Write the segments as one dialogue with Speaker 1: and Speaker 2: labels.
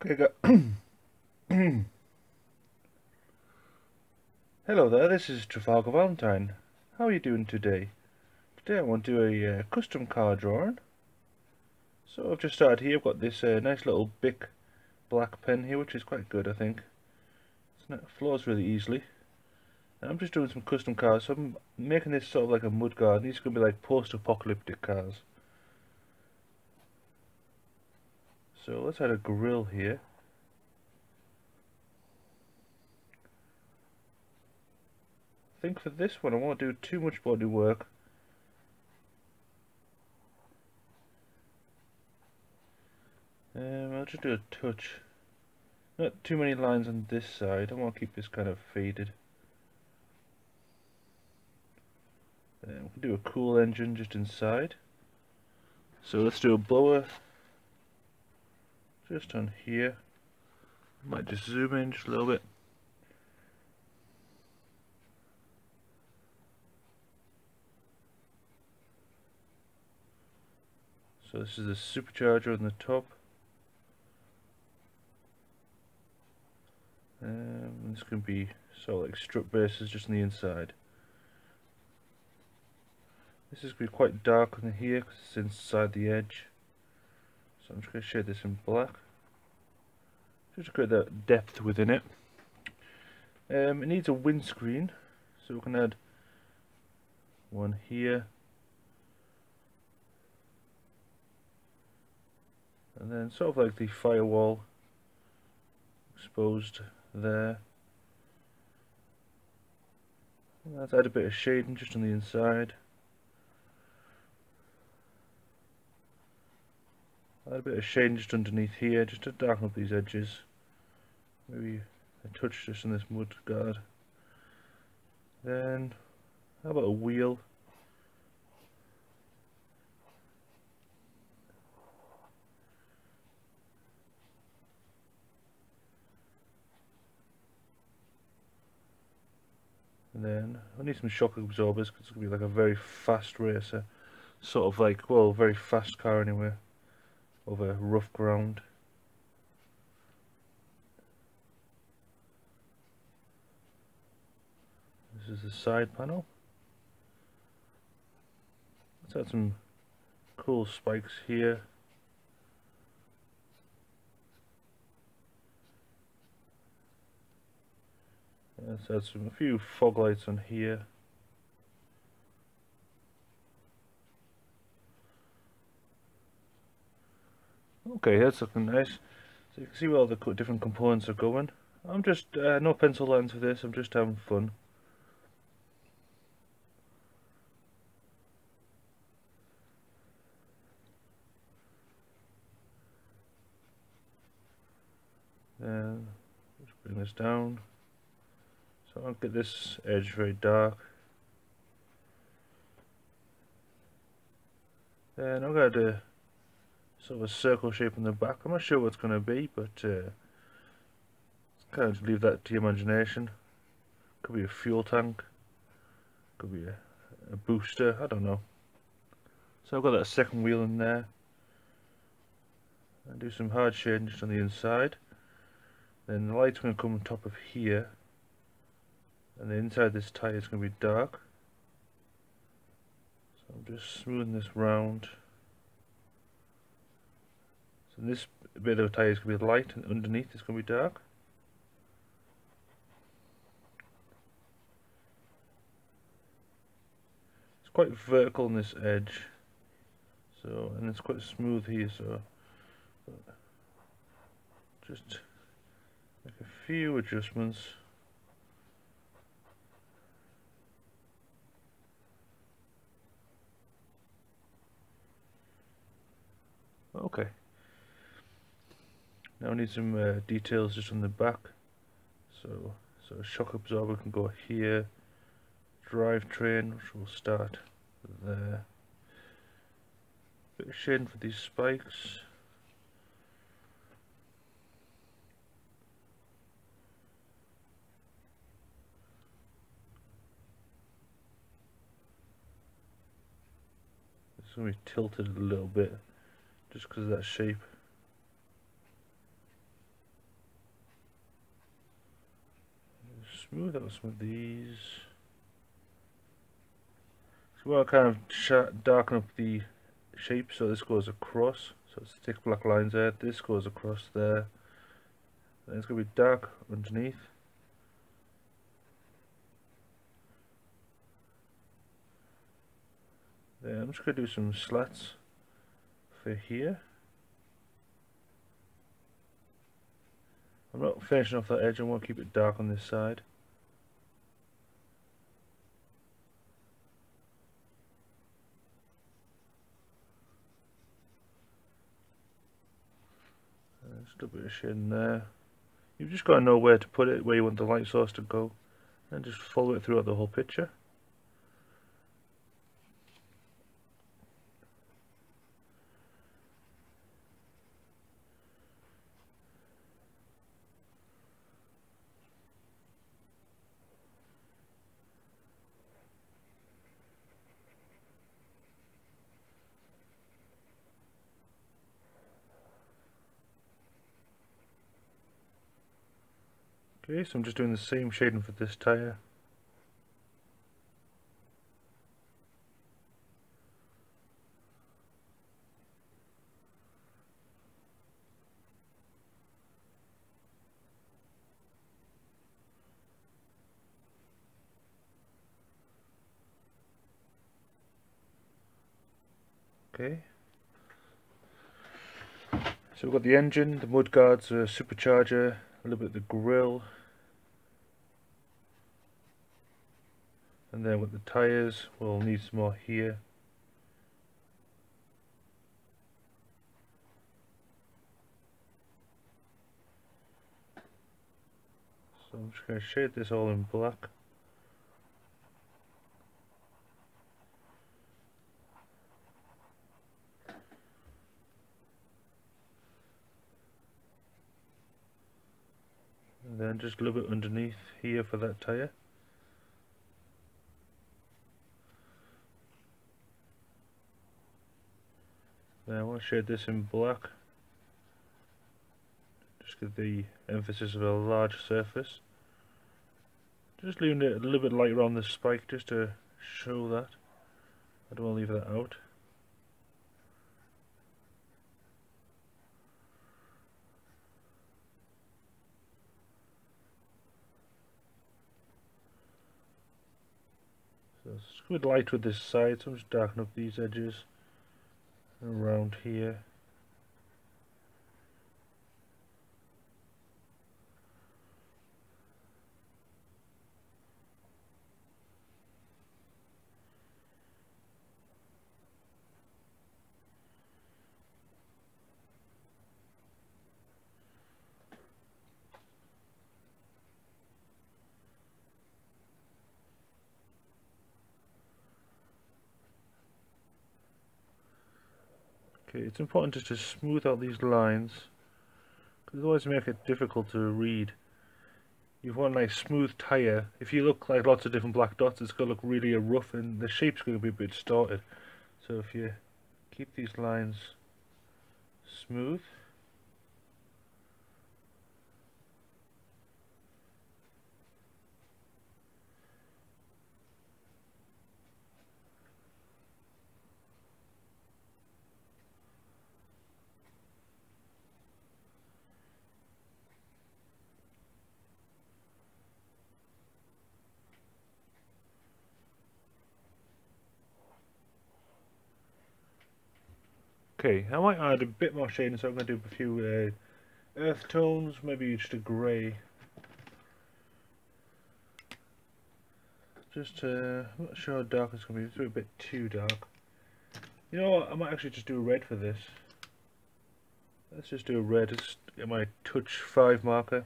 Speaker 1: Okay, hello there, this is Trafalgar Valentine. How are you doing today? Today I want to do a custom car drawing. So I've just started here. I've got this nice little Bic black pen here, which is quite good, I think. It flows really easily. And I'm just doing some custom cars, so I'm making this sort of like a mud guard. These are going to be like post-apocalyptic cars. So let's add a grille here. I think for this one I won't do too much body work. I'll just do a touch. Not too many lines on this side. I want to keep this kind of faded. We can do a cool engine just inside. So let's do a blower just on here. Might just zoom in just a little bit. So this is the supercharger on the top. This can be sort of like strut bases just on the inside. This is going to be quite dark on here because it's inside the edge. So I'm just going to shade this in black. Just to create that depth within it. It needs a windscreen, so we can add one here. And then sort of like the firewall exposed there. And let's add a bit of shading just on the inside. Add a bit of shading just underneath here, just to darken up these edges. Maybe a touch just on this mud guard. Then, how about a wheel? And then I need some shock absorbers because it's going to be like a very fast racer. Sort of like, well, very fast car anyway. Over rough ground. This is the side panel. Let's add some cool spikes here. Let's add a few fog lights on here. Okay, that's looking nice. So you can see where all the different components are going. I'm just, no pencil lines for this, I'm just having fun. Then, let's bring this down. So I'll get this edge very dark. Then I'm going to do sort of a circle shape in the back. I'm not sure what it's going to be, but kind of leave that to your imagination. Could be a fuel tank, could be a booster, I don't know. So I've got that second wheel in there. And do some hard shading just on the inside. Then the light's going to come on top of here. And the inside this tyre is going to be dark. So I'm just smoothing this round. So this bit of the tyre is going to be light and underneath it's going to be dark. It's quite vertical on this edge. So, and it's quite smooth here, so just make a few adjustments. Okay. Now I need some details just on the back. So a shock absorber can go here. Drivetrain, which will start there. Bit of shading for these spikes. It's going to be tilted a little bit just because of that shape. smooth out some of these. So we'll kind of darken up the shape so this goes across. So it's thick black lines there. This goes across there. And it's going to be dark underneath. Then I'm just going to do some slats for here. I'm not finishing off that edge, I want to keep it dark on this side. Just a bit of shading there. You've just got to know where to put it, where you want the light source to go, and just follow it throughout the whole picture. Okay, so I'm just doing the same shading for this tyre. Okay. So we've got the engine, the mudguards, the supercharger, a little bit of the grille. And then with the tyres, we'll need some more here. So I'm just going to shade this all in black. And then just a little bit underneath here for that tyre. Then I want to shade this in black. Just give the emphasis of a large surface. Just leaving it a little bit lighter on the spike just to show that. I don't want to leave that out. So it's a bit light with this side, so I'm just darkening up these edges around here. Okay, it's important just to smooth out these lines, because otherwise it make it difficult to read. You want a nice smooth tyre. If you look like lots of different black dots, it's going to look really rough and the shape's going to be a bit distorted. So if you keep these lines smooth, okay, I might add a bit more shading, so I'm going to do a few earth tones, maybe just a grey. Just, I'm not sure how dark it's going to be, it's a bit too dark. You know what, I might actually just do a red for this. Let's just do a red, just get my touch 5 marker.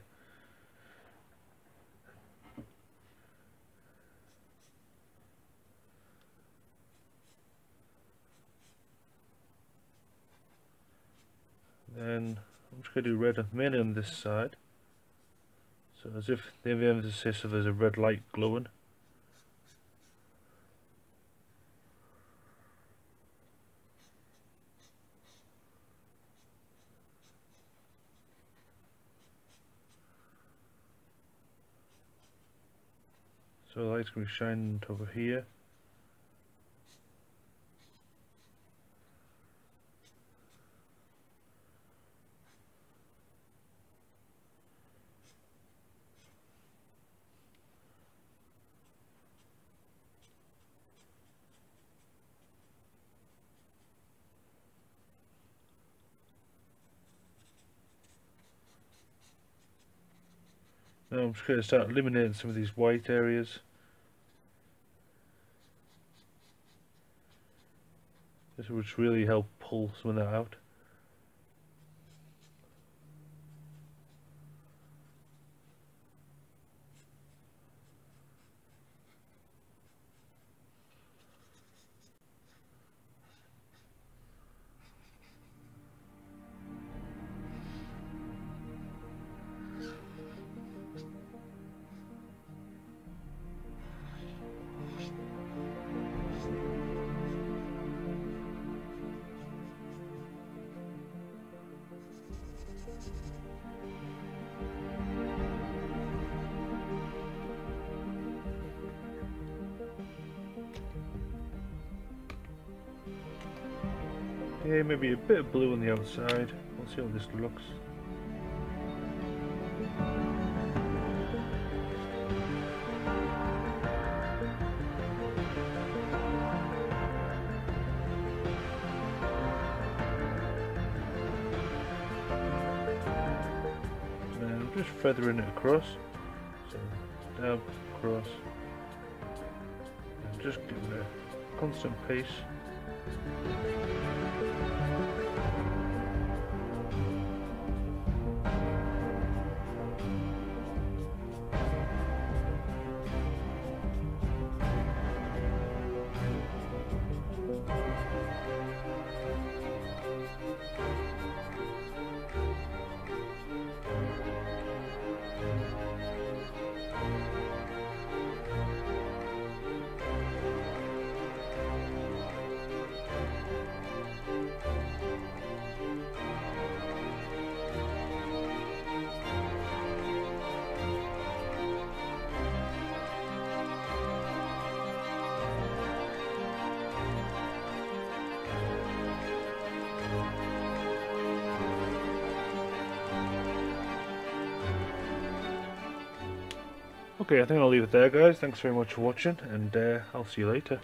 Speaker 1: Then I'm just going to do red mainly on this side, so as if the emphasis of there's a red light glowing. So the light's going to be shining over here. Now I'm just going to start eliminating some of these white areas. This would really help pull some of that out. Yeah, maybe a bit of blue on the outside. We'll see how this looks. Now I'm just feathering it across. So dab, across. And just give it a constant pace. Okay, I think I'll leave it there, guys. Thanks very much for watching, and I'll see you later.